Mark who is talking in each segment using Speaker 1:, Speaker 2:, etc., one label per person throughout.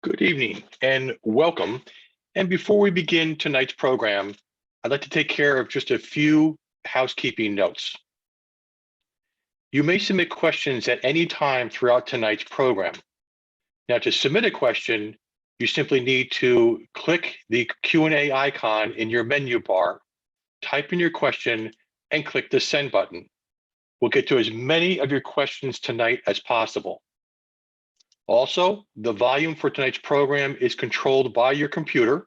Speaker 1: Good evening and welcome. And before we begin tonight's program, I'd like to take care of just a few housekeeping notes. You may submit questions at any time throughout tonight's program. Now, to submit a question, you simply need to click the Q&A icon in your menu bar, type in your question, and click the send button. We'll get to as many of your questions tonight as possible. Also, the volume for tonight's program is controlled by your computer,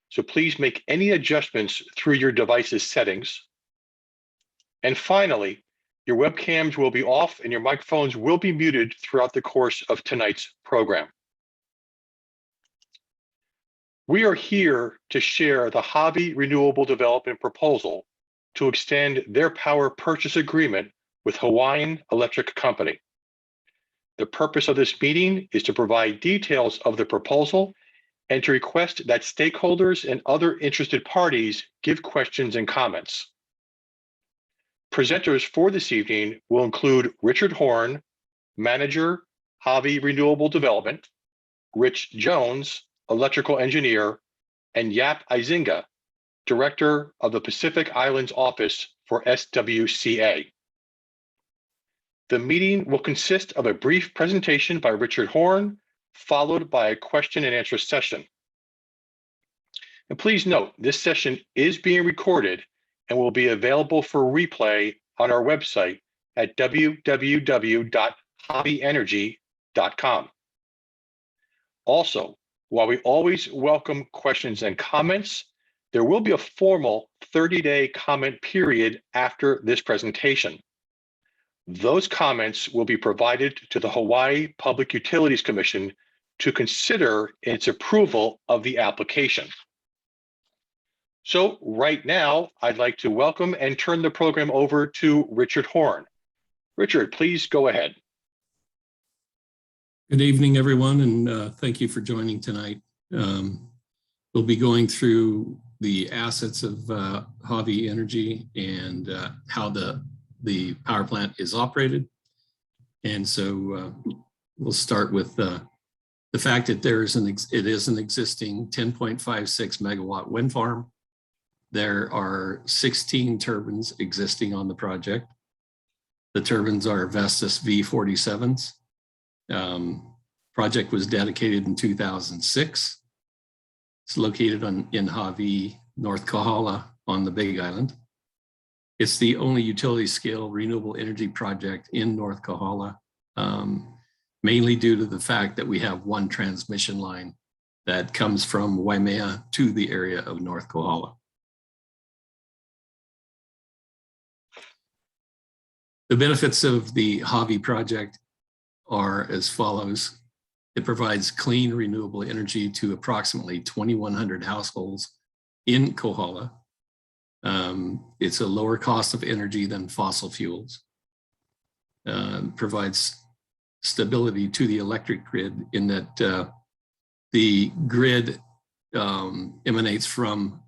Speaker 1: so please make any adjustments through your device's settings. And finally, your webcams will be off and your microphones will be muted throughout the course of tonight's program. We are here to share the Hawi Renewable Development proposal to extend their power purchase agreement with Hawaiian Electric Company. The purpose of this meeting is to provide details of the proposal and to request that stakeholders and other interested parties give questions and comments. Presenters for this evening will include Richard Horn, Manager, Hawi Renewable Development, Rich Jones, Electrical Engineer, and Yap Izinga, Director of the Pacific Islands Office for SWCA. The meeting will consist of a brief presentation by Richard Horn, followed by a question and answer session. And please note, this session is being recorded and will be available for replay on our website at www.hawienergy.com. Also, while we always welcome questions and comments, there will be a formal 30-day comment period after this presentation. Those comments will be provided to the Hawaii Public Utilities Commission to consider its approval of the application. So right now, I'd like to welcome and turn the program over to Richard Horn. Richard, please go ahead.
Speaker 2: Good evening, everyone, and thank you for joining tonight. We'll be going through the assets of Hawi Energy and how the power plant is operated. And so we'll start with the fact that it is an existing 10.56 megawatt wind farm. There are 16 turbines existing on the project. The turbines are Vestas V47s. Project was dedicated in 2006. It's located in Hawi, North Kohala on the Big Island. It's the only utility scale renewable energy project in North Kohala, mainly due to the fact that we have one transmission line that comes from Waimea to the area of North Kohala. The benefits of the Hawi project are as follows. It provides clean renewable energy to approximately 2,100 households in Kohala. It's a lower cost of energy than fossil fuels. Provides stability to the electric grid in that the grid emanates from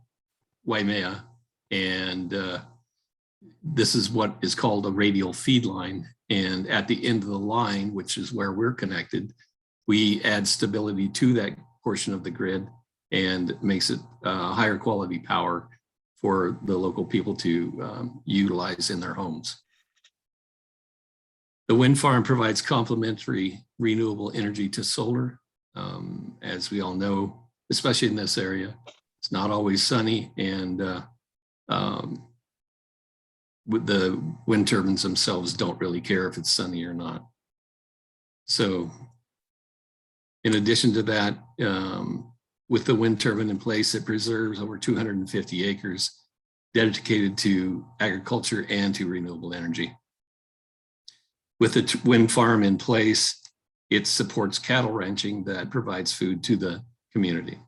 Speaker 2: Waimea, and this is what is called a radial feed line. And at the end of the line, which is where we're connected, we add stability to that portion of the grid and makes it higher quality power for the local people to utilize in their homes. The wind farm provides complementary renewable energy to solar. As we all know, especially in this area, it's not always sunny, and the wind turbines themselves don't really care if it's sunny or not. So in addition to that, with the wind turbine in place, it preserves over 250 acres dedicated to agriculture and to renewable energy. With the wind farm in place, it supports cattle ranching that provides food to the community.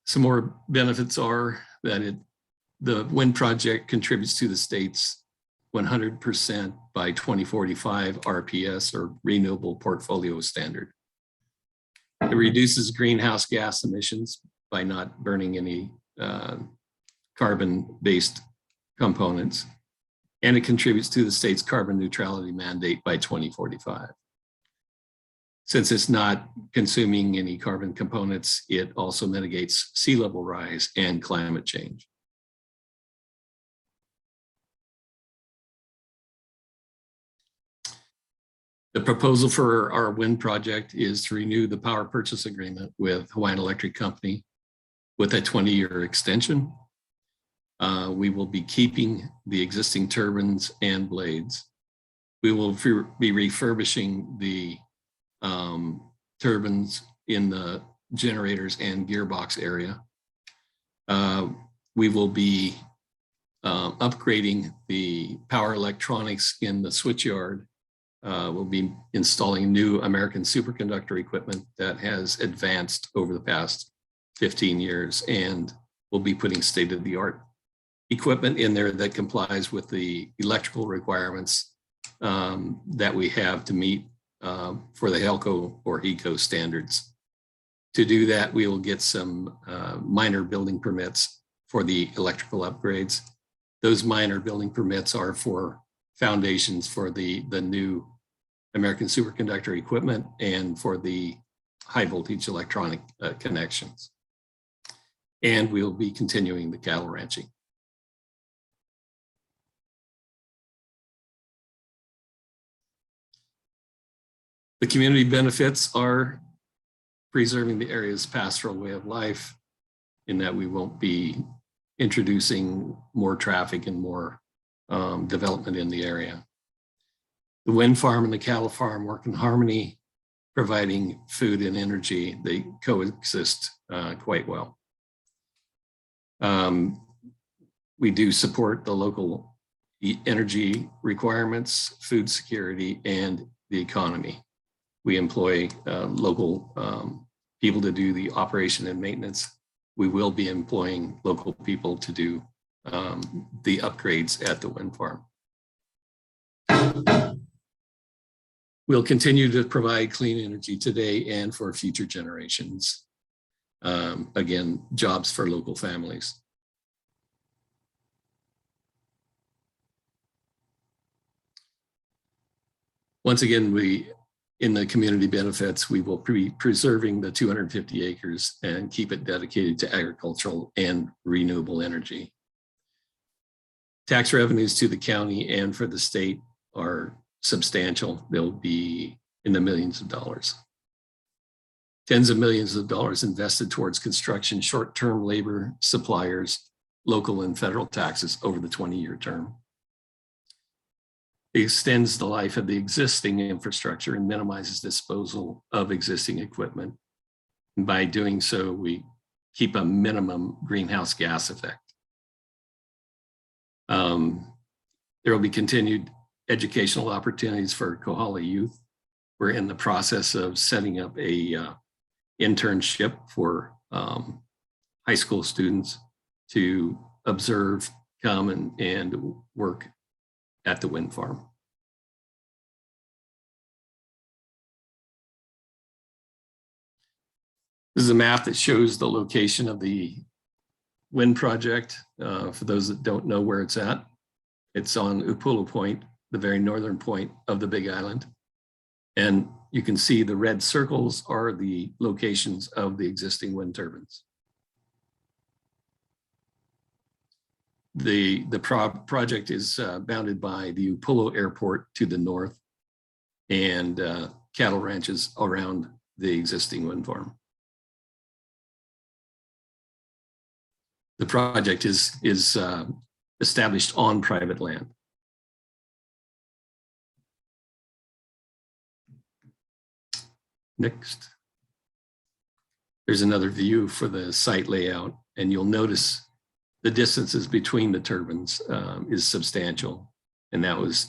Speaker 2: Some more benefits are that the wind project contributes to the state's 100% by 2045 RPS, or Renewable Portfolio Standard. It reduces greenhouse gas emissions by not burning any carbon-based components. and it contributes to the state's carbon neutrality mandate by 2045. Since it's not consuming any carbon components, it also mitigates sea level rise and climate change. The proposal for our wind project is to renew the power purchase agreement with Hawaiian Electric Company with a 20-year extension. We will be keeping the existing turbines and blades. We will be refurbishing the turbines in the generators and gearbox area. We will be upgrading the power electronics in the switchyard. We'll be installing new American superconductor equipment that has advanced over the past 15 years, and we'll be putting state-of-the-art equipment in there that complies with the electrical requirements that we have to meet for the HELCO or HECO standards. To do that, we will get some minor building permits for the electrical upgrades. Those minor building permits are for foundations for the new American superconductor equipment and for the high voltage electronic connections. And we'll be continuing the cattle ranching. The community benefits are preserving the area's pastoral way of life, in that we won't be introducing more traffic and more development in the area. The wind farm and the cattle farm work in harmony, providing food and energy. They coexist quite well. We do support the local energy requirements, food security, and the economy. We employ local people to do the operation and maintenance. We will be employing local people to do the upgrades at the wind farm. We'll continue to provide clean energy today and for future generations. Again, jobs for local families. Once again, in the community benefits, we will be preserving the 250 acres and keep it dedicated to agricultural and renewable energy. Tax revenues to the county and for the state are substantial. They'll be in the millions of dollars. Tens of millions of dollars invested towards construction, short-term labor, suppliers, local and federal taxes over the 20-year term. It extends the life of the existing infrastructure and minimizes disposal of existing equipment. And by doing so, we keep a minimum greenhouse gas effect. There will be continued educational opportunities for Kohala youth. We're in the process of setting up a internship for high school students to observe, come and work at the wind farm. This is a map that shows the location of the wind project. For those that don't know where it's at, it's on Upolu Point, the very northern point of the Big Island. And you can see the red circles are the locations of the existing wind turbines. The project is bounded by the Upolu Airport to the north and cattle ranches around the existing wind farm. The project is established on private land. Next. There's another view for the site layout, and you'll notice the distances between the turbines is substantial. And that was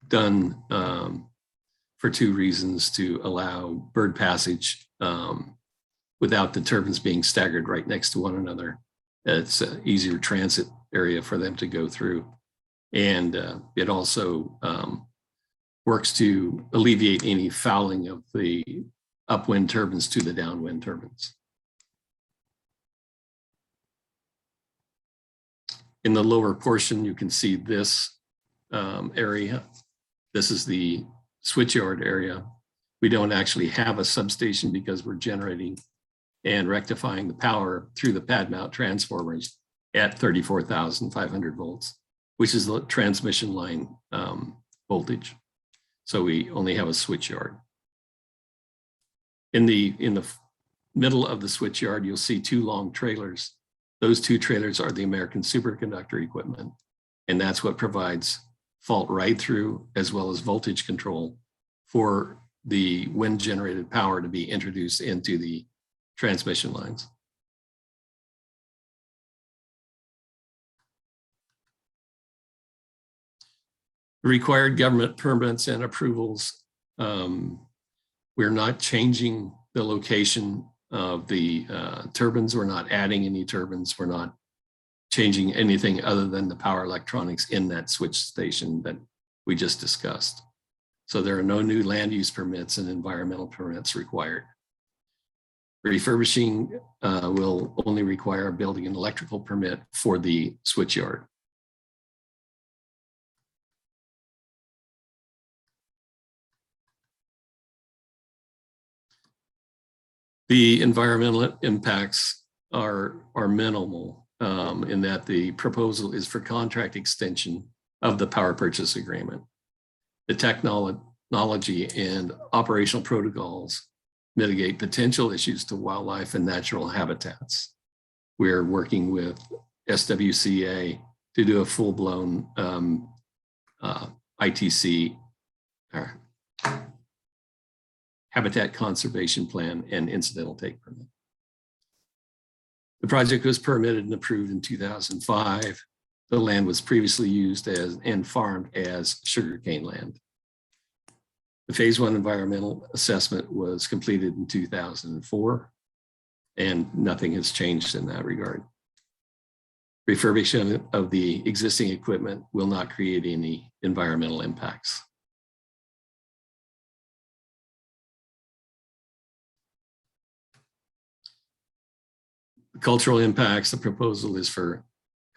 Speaker 2: done for two reasons: to allow bird passage without the turbines being staggered right next to one another. It's an easier transit area for them to go through. And it also works to alleviate any fouling of the upwind turbines to the downwind turbines. In the lower portion, you can see this area. This is the switchyard area. We don't actually have a substation because we're generating and rectifying the power through the pad mount transformers at 34,500 volts, which is the transmission line voltage. So we only have a switchyard. In the middle of the switchyard, you'll see two long trailers. Those two trailers are the American superconductor equipment, and that's what provides fault right through as well as voltage control for the wind generated power to be introduced into the transmission lines. Required government permits and approvals. We're not changing the location of the turbines. We're not adding any turbines. We're not changing anything other than the power electronics in that switch station that we just discussed. So there are no new land use permits and environmental permits required. Refurbishing will only require building an electrical permit for the switchyard. The environmental impacts are minimal in that the proposal is for contract extension of the power purchase agreement. The technology and operational protocols mitigate potential issues to wildlife and natural habitats. We're working with SWCA to do a full-blown ITC, or Habitat Conservation Plan and Incidental Take Permit. The project was permitted and approved in 2005. The land was previously used as and farmed as sugarcane land. The phase 1 environmental assessment was completed in 2004, and nothing has changed in that regard. Refurbishment of the existing equipment will not create any environmental impacts. Cultural impacts, the proposal is for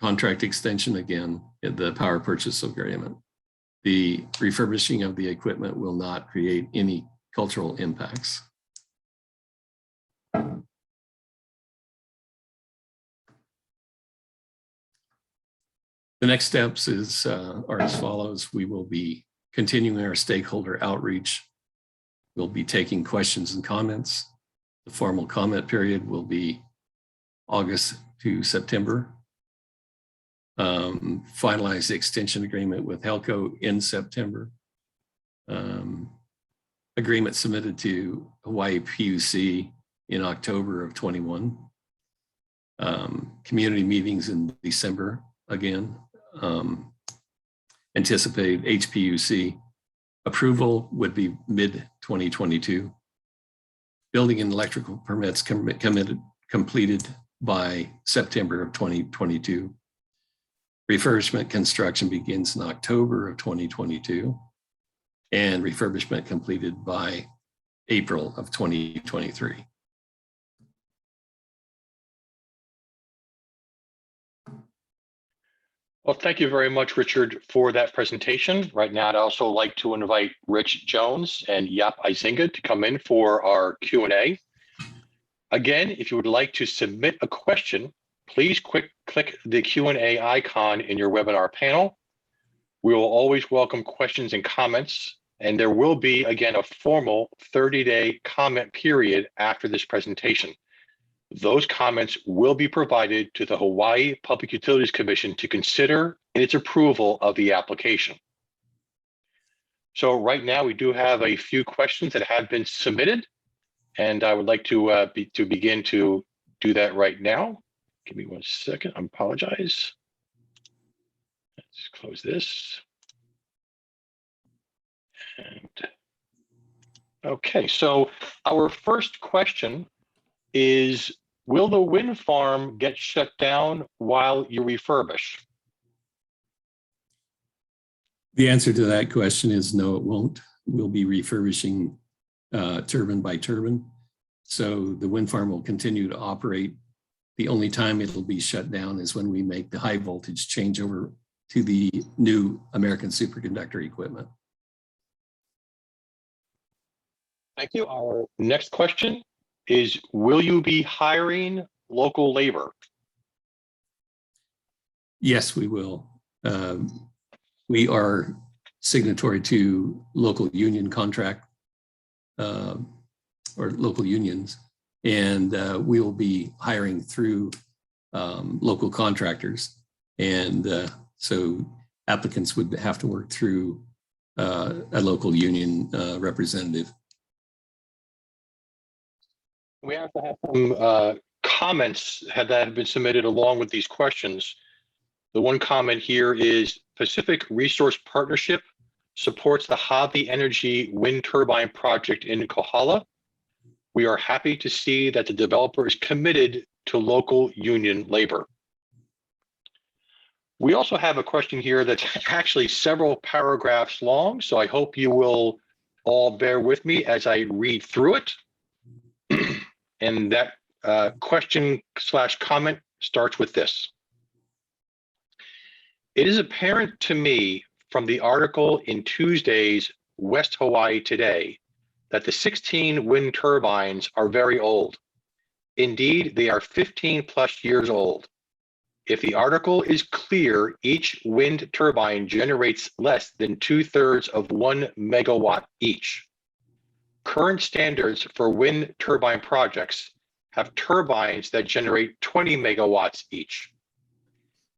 Speaker 2: contract extension again in the power purchase agreement. The refurbishing of the equipment will not create any cultural impacts. The next steps are as follows. We will be continuing our stakeholder outreach. We'll be taking questions and comments. The formal comment period will be August to September. Finalize the extension agreement with Helco in September. Agreement submitted to Hawaii PUC in October of 21. Community meetings in December again. Anticipate HPUC approval would be mid-2022. Building and electrical permits completed by September of 2022. Refurbishment construction begins in October of 2022, and refurbishment completed by April of 2023.
Speaker 1: Well, thank you very much, Richard, for that presentation. Right now, I'd also like to invite Rich Jones and Yap Izinga to come in for our Q&A. Again, if you would like to submit a question, please click the Q&A icon in your webinar panel. We will always welcome questions and comments, and there will be, again, a formal 30-day comment period after this presentation. Those comments will be provided to the Hawaii Public Utilities Commission to consider in its approval of the application. So right now, we do have a few questions that have been submitted, and I would like to begin to do that right now. Give me 1 second, I apologize. Let's close this. And okay, so our first question is, will the wind farm get shut down while you refurbish?
Speaker 2: The answer to that question is no, it won't. We'll be refurbishing turbine by turbine. So the wind farm will continue to operate. The only time it'll be shut down is when we make the high voltage changeover to the new American superconductor equipment.
Speaker 1: Thank you. Our next question is, will you be hiring local labor?
Speaker 2: Yes, we will. We are signatory to local union contract or local unions, and we will be hiring through local contractors. And so applicants would have to work through a local union representative.
Speaker 1: We have to have some comments that have been submitted along with these questions. The one comment here is Pacific Resource Partnership supports the Hawi Energy wind turbine project in Kohala. We are happy to see that the developer is committed to local union labor. We also have a question here that's actually several paragraphs long, so I hope you will all bear with me as I read through it. And that question/comment starts with this. It is apparent to me from the article in Tuesday's West Hawaii Today that the 16 wind turbines are very old. Indeed, they are 15 plus years old. If the article is clear, each wind turbine generates less than 2/3 of 1 megawatt each. Current standards for wind turbine projects have turbines that generate 20 megawatts each.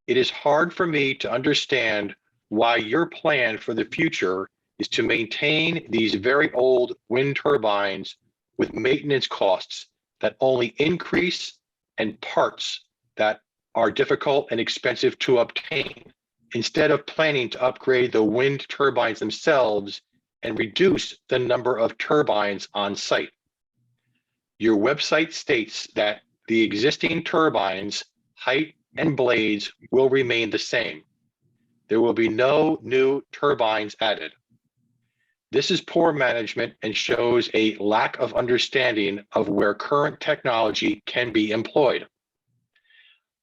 Speaker 1: It is hard for me to understand why your plan for the future is to maintain these very old wind turbines with maintenance costs that only increase and parts that are difficult and expensive to obtain, instead of planning to upgrade the wind turbines themselves and reduce the number of turbines on site. Your website states that the existing turbines, height and blades will remain the same. There will be no new turbines added. This is poor management and shows a lack of understanding of where current technology can be employed.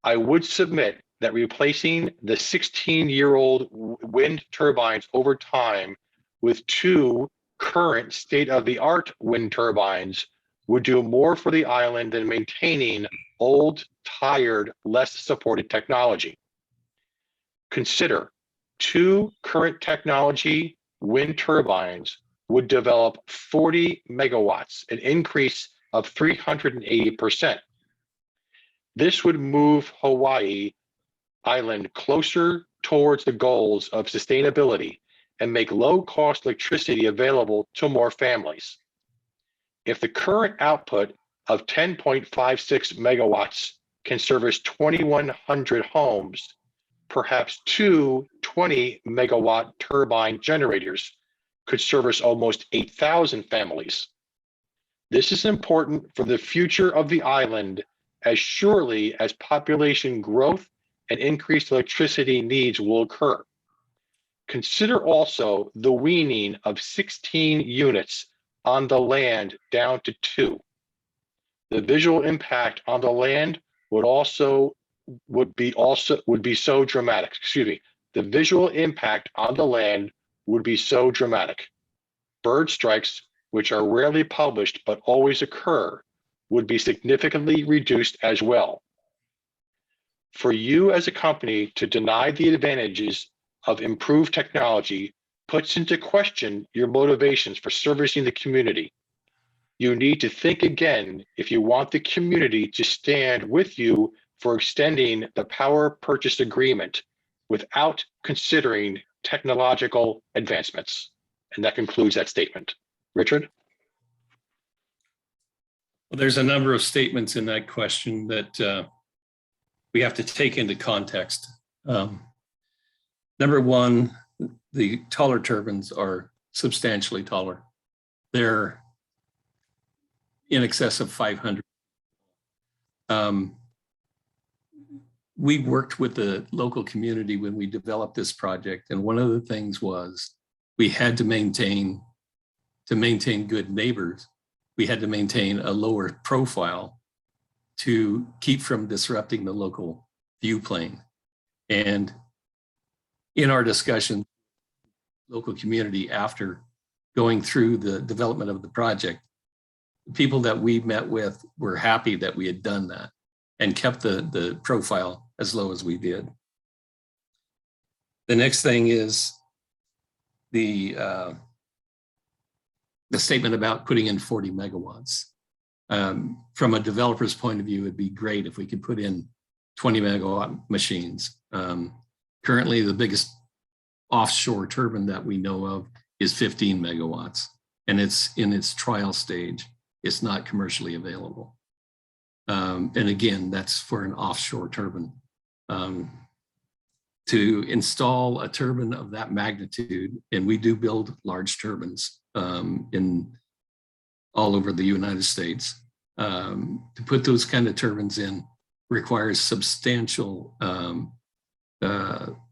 Speaker 1: I would submit that replacing the 16-year-old wind turbines over time with 2 current state-of-the-art wind turbines would do more for the island than maintaining old, tired, less supported technology. Consider 2 current technology wind turbines would develop 40 megawatts, an increase of 380%. This would move Hawaii Island closer towards the goals of sustainability and make low-cost electricity available to more families. If the current output of 10.56 megawatts can service 2,100 homes, perhaps 2 20-megawatt turbine generators could service almost 8,000 families. This is important for the future of the island, as surely as population growth and increased electricity needs will occur. Consider also the weaning of 16 units on the land down to 2. The visual impact on the land would be so dramatic. Excuse me. The visual impact on the land would be so dramatic. Bird strikes, which are rarely published but always occur, would be significantly reduced as well. For you as a company to deny the advantages of improved technology puts into question your motivations for servicing the community. You need to think again if you want the community to stand with you for extending the power purchase agreement without considering technological advancements. And that concludes that statement. Richard?
Speaker 2: Well, there's a number of statements in that question that we have to take into context. Number one, the taller turbines are substantially taller. They're in excess of 500. We worked with the local community when we developed this project, and one of the things was we had to maintain good neighbors. We had to maintain a lower profile to keep from disrupting the local view plane. And in our discussion, local community after going through the development of the project, the people that we met with were happy that we had done that and kept the profile as low as we did. The next thing is the statement about putting in 40 megawatts. From a developer's point of view, it'd be great if we could put in 20 megawatt machines. Currently, the biggest offshore turbine that we know of is 15 megawatts, and it's in its trial stage. It's not commercially available. And again, that's for an offshore turbine. To install a turbine of that magnitude, and we do build large turbines in all over the United States, to put those kind of turbines in requires substantial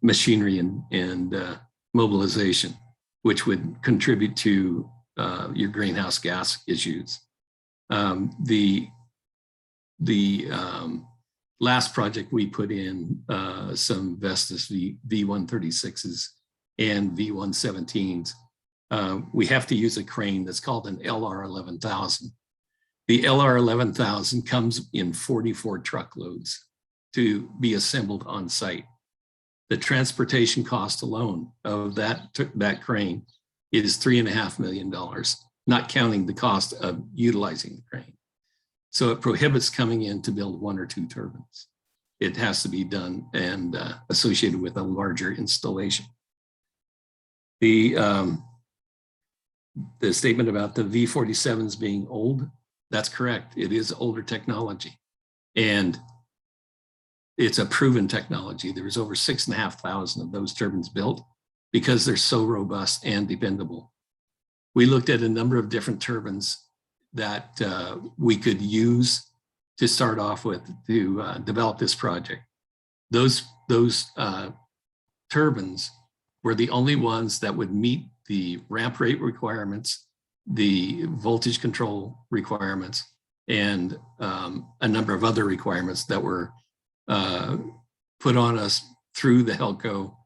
Speaker 2: machinery and mobilization, which would contribute to your greenhouse gas issues. The last project we put in some Vestas V136s and V117s. We have to use a crane that's called an LR11000. The LR11000 comes in 44 truckloads to be assembled on site. The transportation cost alone of that crane is $3.5 million, not counting the cost of utilizing the crane. So it prohibits coming in to build one or two turbines. It has to be done and associated with a larger installation. The statement about the V47s being old, that's correct. It is older technology. And it's a proven technology. There was over 6,500 of those turbines built because they're so robust and dependable. We looked at a number of different turbines that we could use to start off with to develop this project. Those turbines were the only ones that would meet the ramp rate requirements, the voltage control requirements, and a number of other requirements that were put on us through the HELCO,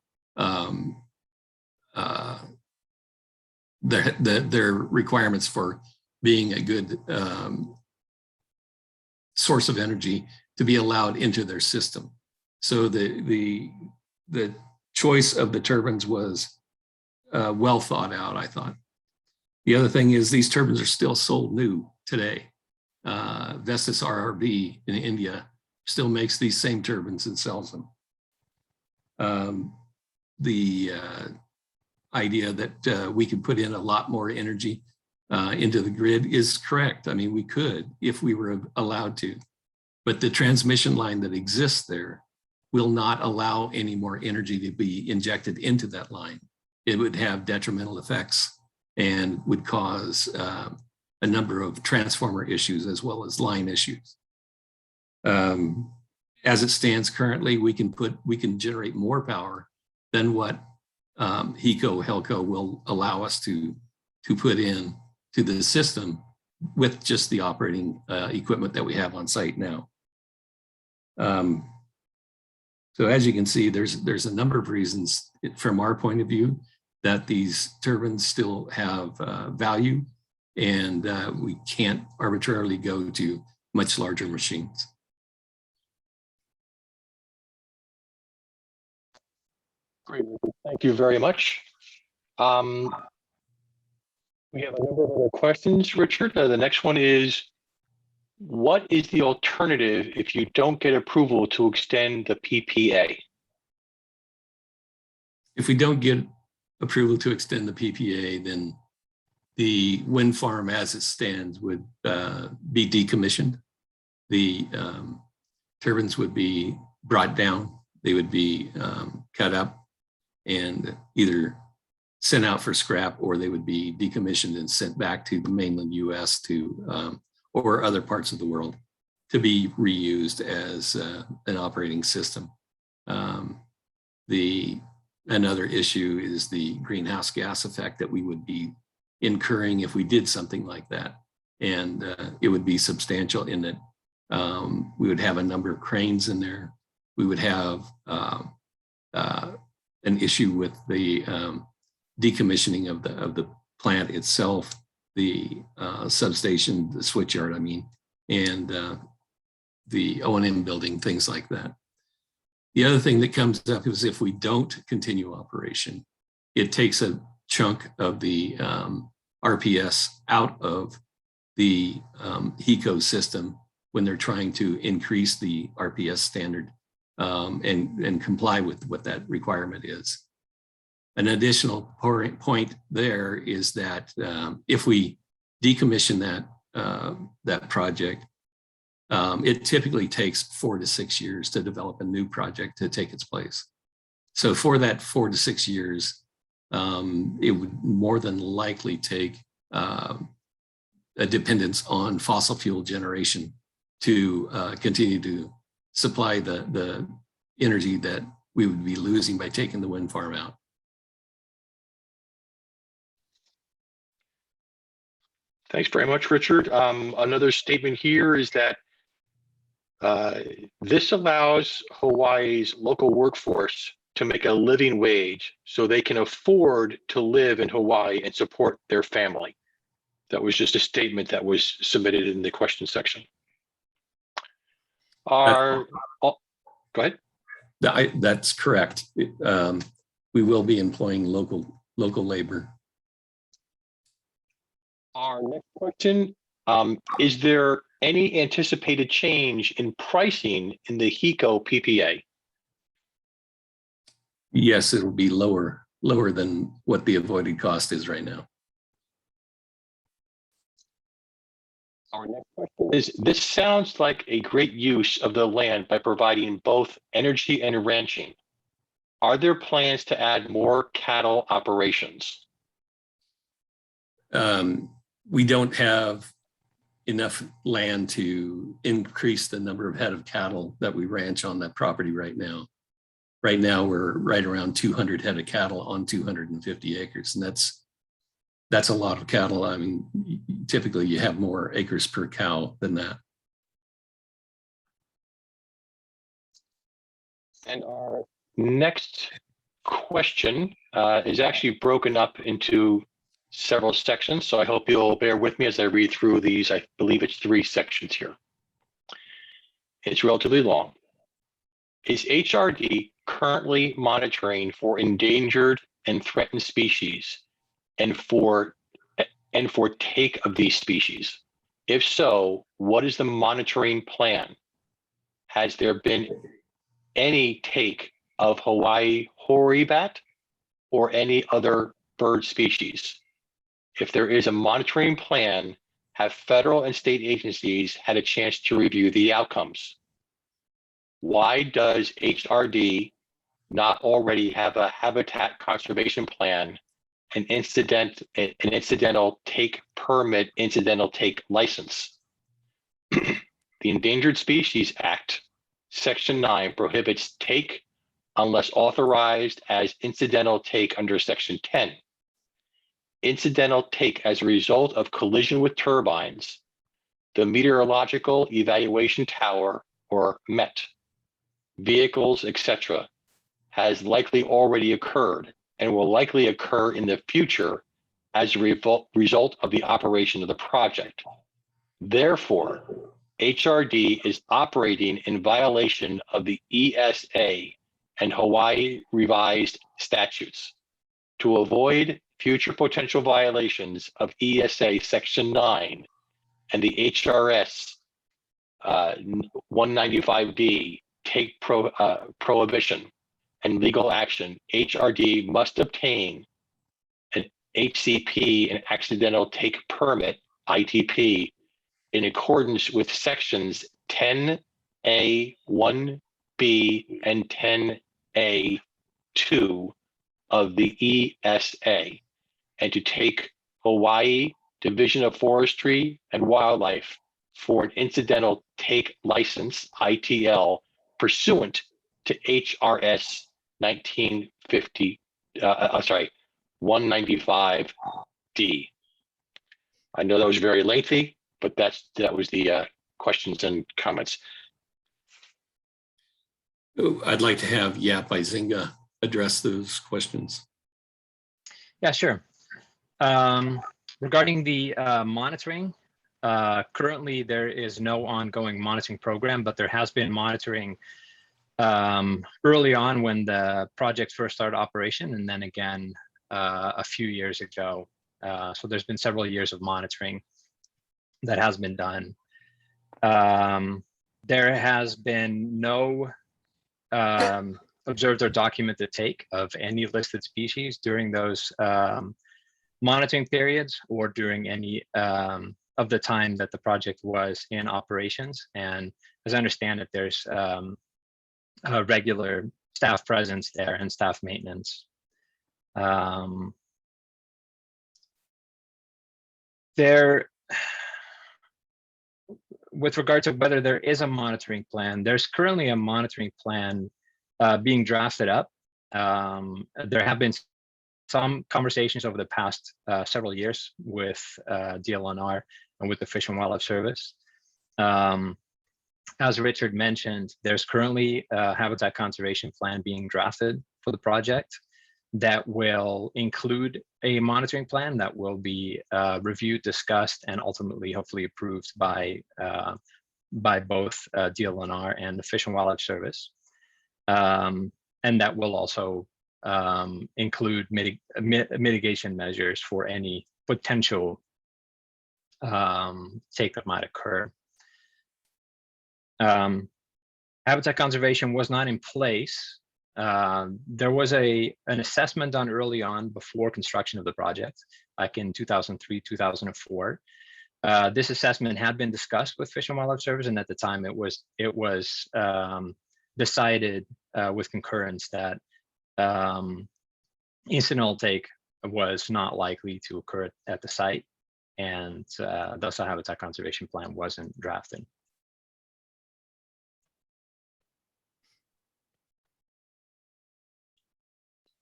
Speaker 2: their requirements for being a good source of energy to be allowed into their system. So the choice of the turbines was well thought out, I thought. The other thing is these turbines are still sold new today. Vestas RRB in India still makes these same turbines and sells them. The idea that we could put in a lot more energy into the grid is correct. I mean, we could if we were allowed to, but the transmission line that exists there will not allow any more energy to be injected into that line. It would have detrimental effects and would cause a number of transformer issues as well as line issues. As it stands currently, we can generate more power than what HELCO will allow us to put in to the system with just the operating equipment that we have on site now. So as you can see, there's a number of reasons from our point of view that these turbines still have value, and we can't arbitrarily go to much larger machines.
Speaker 1: Great, thank you very much. We have a number of other questions, Richard. The next one is, what is the alternative if you don't get approval to extend the PPA?
Speaker 2: If we don't get approval to extend the PPA, then the wind farm as it stands would be decommissioned. The turbines would be brought down. They would be cut up and either sent out for scrap, or they would be decommissioned and sent back to the mainland US or other parts of the world to be reused as an operating system. Another issue is the greenhouse gas effect that we would be incurring if we did something like that. And it would be substantial in that we would have a number of cranes in there. We would have an issue with the decommissioning of the plant itself, the substation, the switchyard, I mean, and the O&M building, things like that. The other thing that comes up is if we don't continue operation, it takes a chunk of the RPS out of the HECO system when they're trying to increase the RPS standard and comply with what that requirement is. An additional point there is that if we decommission that project, it typically takes 4 to 6 years to develop a new project to take its place. So for that 4 to 6 years, it would more than likely take a dependence on fossil fuel generation to continue to supply the energy that we would be losing by taking the wind farm out.
Speaker 1: Thanks very much, Richard. Another statement here is that this allows Hawaii's local workforce to make a living wage so they can afford to live in Hawaii and support their family. That was just a statement that was submitted in the question section. Go ahead.
Speaker 2: That's correct. We will be employing local labor.
Speaker 1: Our next question, is there any anticipated change in pricing in the HECO PPA?
Speaker 2: Yes, it'll be lower than what the avoided cost is right now.
Speaker 1: Our next question is, this sounds like a great use of the land by providing both energy and ranching. Are there plans to add more cattle operations?
Speaker 2: We don't have enough land to increase the number of head of cattle that we ranch on that property right now. Right now, we're right around 200 head of cattle on 250 acres, and that's a lot of cattle. I mean, typically you have more acres per cow than that.
Speaker 1: And our next question is actually broken up into several sections, so I hope you'll bear with me as I read through these. I believe it's 3 sections here. It's relatively long. Is HRD currently monitoring for endangered and threatened species and for take of these species? If so, what is the monitoring plan? Has there been any take of Hawaii hoary bat or any other bird species? If there is a monitoring plan, have federal and state agencies had a chance to review the outcomes? Why does HRD not already have a habitat conservation plan, an incidental take permit, incidental take license? The Endangered Species Act, Section 9 prohibits take unless authorized as incidental take under Section 10. Incidental take as a result of collision with turbines, the Meteorological Evaluation Tower, or MET, vehicles, etc., has likely already occurred and will likely occur in the future as a result of the operation of the project. Therefore, HRD is operating in violation of the ESA and Hawaii revised statutes. To avoid future potential violations of ESA Section 9 and the HRS 195D take prohibition and legal action, HRD must obtain an HCP, an accidental take permit, ITP, in accordance with sections 10A, 1B, and 10A2 of the ESA, and to take Hawaii Division of Forestry and Wildlife for an incidental take license, ITL, pursuant to HRS 195D. I know that was very lengthy, but that was the questions and comments.
Speaker 2: I'd like to have Yap Izinga address those questions.
Speaker 3: Yeah, sure. Regarding the monitoring, currently there is no ongoing monitoring program, but there has been monitoring early on when the project first started operation, and then again a few years ago. So there's been several years of monitoring that has been done. There has been no observed or documented take of any listed species during those monitoring periods or during any of the time that the project was in operations. And as I understand it, there's a regular staff presence there and staff maintenance. With regard to whether there is a monitoring plan, there's currently a monitoring plan being drafted up. There have been some conversations over the past several years with DLNR and with the Fish and Wildlife Service. As Richard mentioned, there's currently a habitat conservation plan being drafted for the project that will include a monitoring plan that will be reviewed, discussed, and ultimately hopefully approved by both DLNR and the Fish and Wildlife Service. And that will also include mitigation measures for any potential take that might occur. Habitat conservation was not in place. There was an assessment done early on before construction of the project, back in 2003, 2004. This assessment had been discussed with Fish and Wildlife Service, and at the time it was decided with concurrence that incidental take was not likely to occur at the site, and thus a habitat conservation plan wasn't drafted.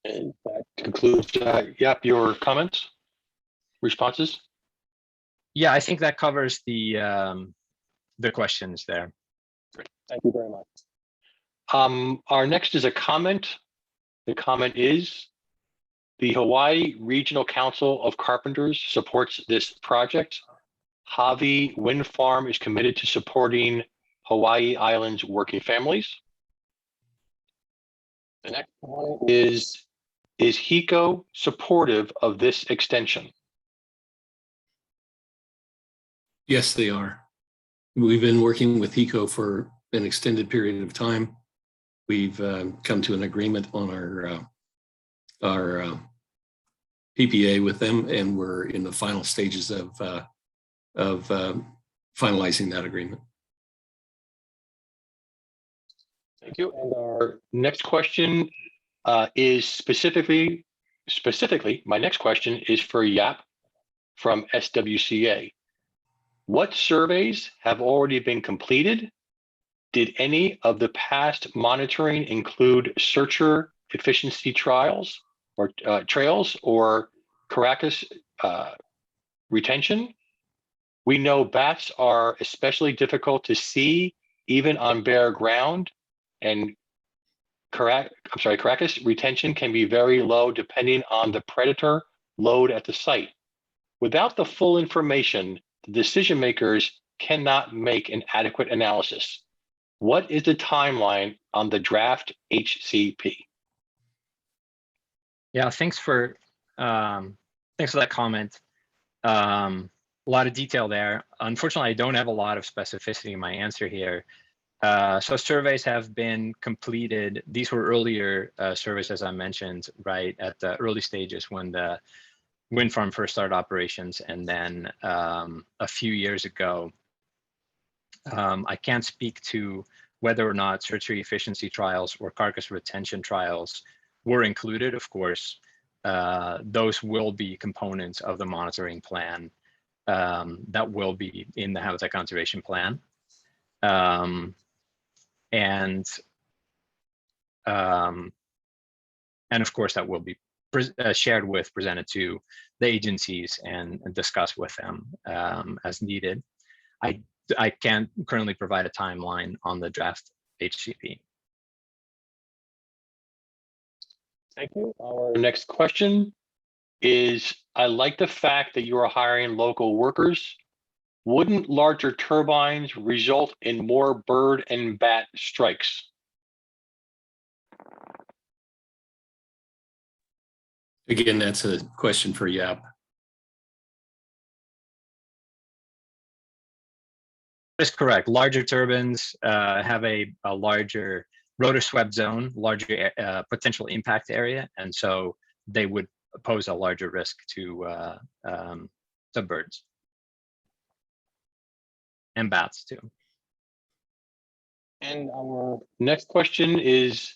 Speaker 1: And that concludes, Yap, your comments, responses?
Speaker 3: Yeah, I think that covers the questions there.
Speaker 1: Great. Thank you very much. Our next is a comment. The comment is, the Hawaii Regional Council of Carpenters supports this project. Hawi Wind Farm is committed to supporting Hawaii Island's working families. The next one is HECO supportive of this extension?
Speaker 2: Yes, they are. We've been working with HECO for an extended period of time. We've come to an agreement on our PPA with them, and we're in the final stages of finalizing that agreement.
Speaker 1: Thank you. And our next question is specifically, my next question is for Yap from SWCA. What surveys have already been completed? Did any of the past monitoring include searcher efficiency trials or trails or Caracas retention? We know bats are especially difficult to see even on bare ground, and Caracas retention can be very low depending on the predator load at the site. Without the full information, the decision makers cannot make an adequate analysis. What is the timeline on the draft HCP?
Speaker 3: Yeah, thanks for that comment. A lot of detail there. Unfortunately, I don't have a lot of specificity in my answer here. So surveys have been completed. These were earlier surveys, as I mentioned, right at the early stages when the wind farm first started operations, and then a few years ago. I can't speak to whether or not searcher efficiency trials or carcass retention trials were included. Of course, those will be components of the monitoring plan that will be in the habitat conservation plan. And of course, that will be shared with, presented to the agencies and discussed with them as needed. I can't currently provide a timeline on the draft HCP.
Speaker 1: Thank you. Our next question is, I like the fact that you are hiring local workers. Wouldn't larger turbines result in more bird and bat strikes?
Speaker 2: Again, that's a question for Yap.
Speaker 3: That is correct. Larger turbines have a larger rotor swept zone, larger potential impact area, and so they would pose a larger risk to birds and bats too.
Speaker 1: And our next question is,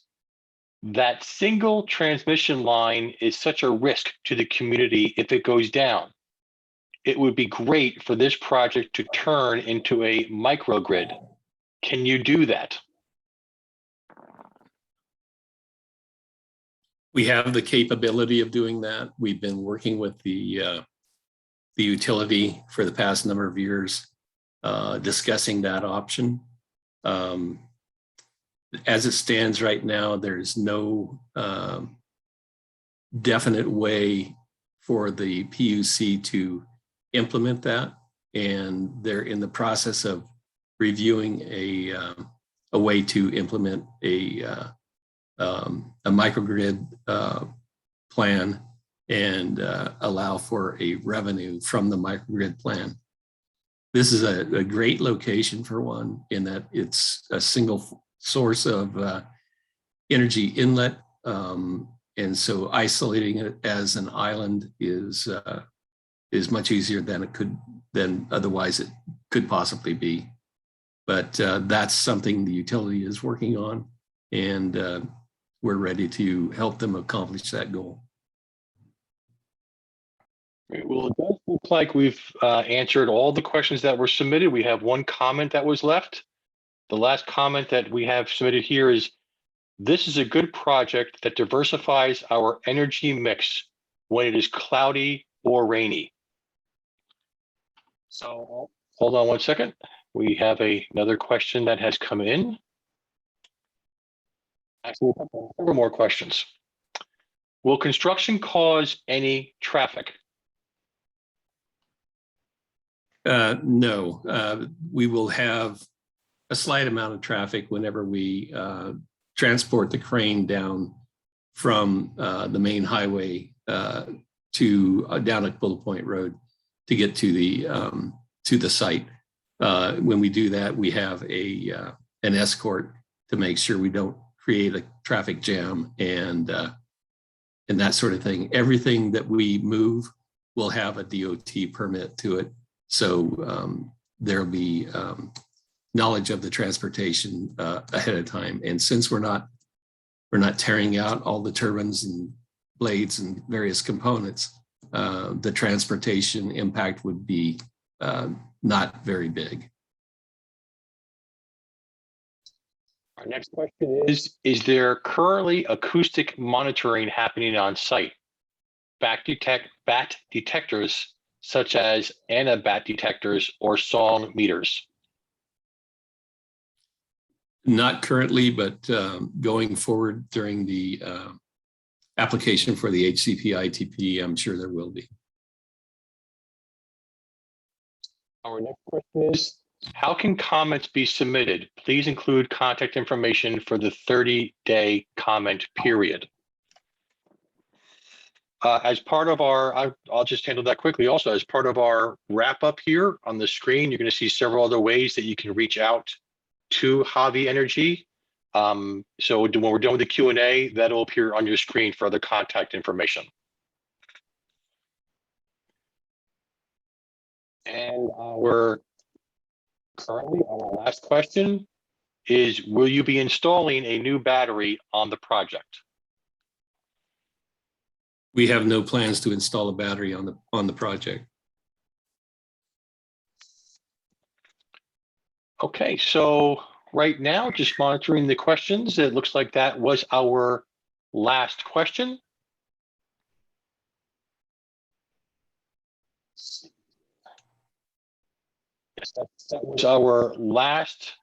Speaker 1: that single transmission line is such a risk to the community if it goes down. It would be great for this project to turn into a microgrid. Can you do that?
Speaker 2: We have the capability of doing that. We've been working with the utility for the past number of years, discussing that option. As it stands right now, there's no definite way for the PUC to implement that, and they're in the process of reviewing a way to implement a microgrid plan and allow for a revenue from the microgrid plan. This is a great location for one, in that it's a single source of energy inlet, and so isolating it as an island is much easier than otherwise it could possibly be. But that's something the utility is working on, and we're ready to help them accomplish that goal.
Speaker 1: Well, it does look like we've answered all the questions that were submitted. We have one comment that was left. The last comment that we have submitted here is, this is a good project that diversifies our energy mix when it is cloudy or rainy. So hold on one second. We have another question that has come in. Actually, a couple more questions. Will construction cause any traffic?
Speaker 2: No, we will have a slight amount of traffic whenever we transport the crane down from the main highway to down at Bullet Point Road to get to the site. When we do that, we have an escort to make sure we don't create a traffic jam and that sort of thing. Everything that we move will have a DOT permit to it, so there'll be knowledge of the transportation ahead of time. And since we're not tearing out all the turbines and blades and various components, the transportation impact would be not very big.
Speaker 1: Our next question is there currently acoustic monitoring happening on site? Bat detectors such as Anabat detectors or song meters?
Speaker 2: Not currently, but going forward during the application for the HCP ITP, I'm sure there will be.
Speaker 1: Our next question is, how can comments be submitted? Please include contact information for the 30-day comment period. As part of our, I'll just handle that quickly also, as part of our wrap up here on the screen, you're going to see several other ways that you can reach out to Hawi Energy. So when we're done with the Q&A, that'll appear on your screen for other contact information. And our last question is, will you be installing a new battery on the project?
Speaker 2: We have no plans to install a battery on the project.
Speaker 1: Okay, so right now, just monitoring the questions, it looks like that was our last question. Yes, that was our last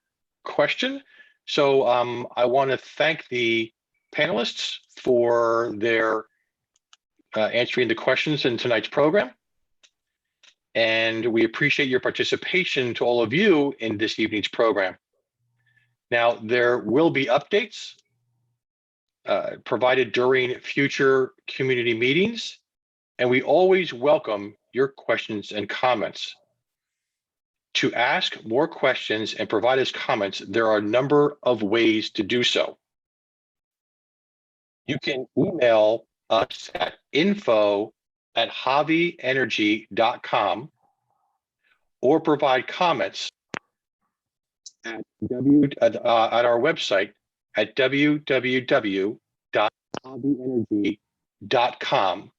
Speaker 1: question. So I want to thank the panelists for their answering the questions in tonight's program. And we appreciate your participation to all of you in this evening's program. Now, there will be updates provided during future community meetings, and we always welcome your questions and comments. To ask more questions and provide us comments, there are a number of ways to do so. You can email us at info@havienergy.com or provide comments at our website at www.havienergy.com,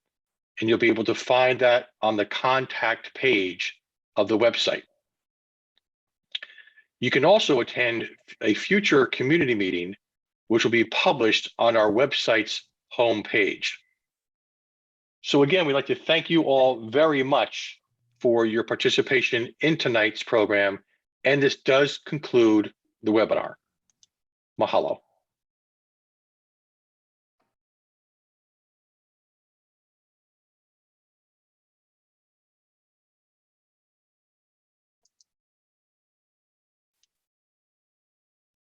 Speaker 1: and you'll be able to find that on the contact page of the website. You can also attend a future community meeting, which will be published on our website's homepage. So again, we'd like to thank you all very much for your participation in tonight's program, and this does conclude the webinar. Mahalo.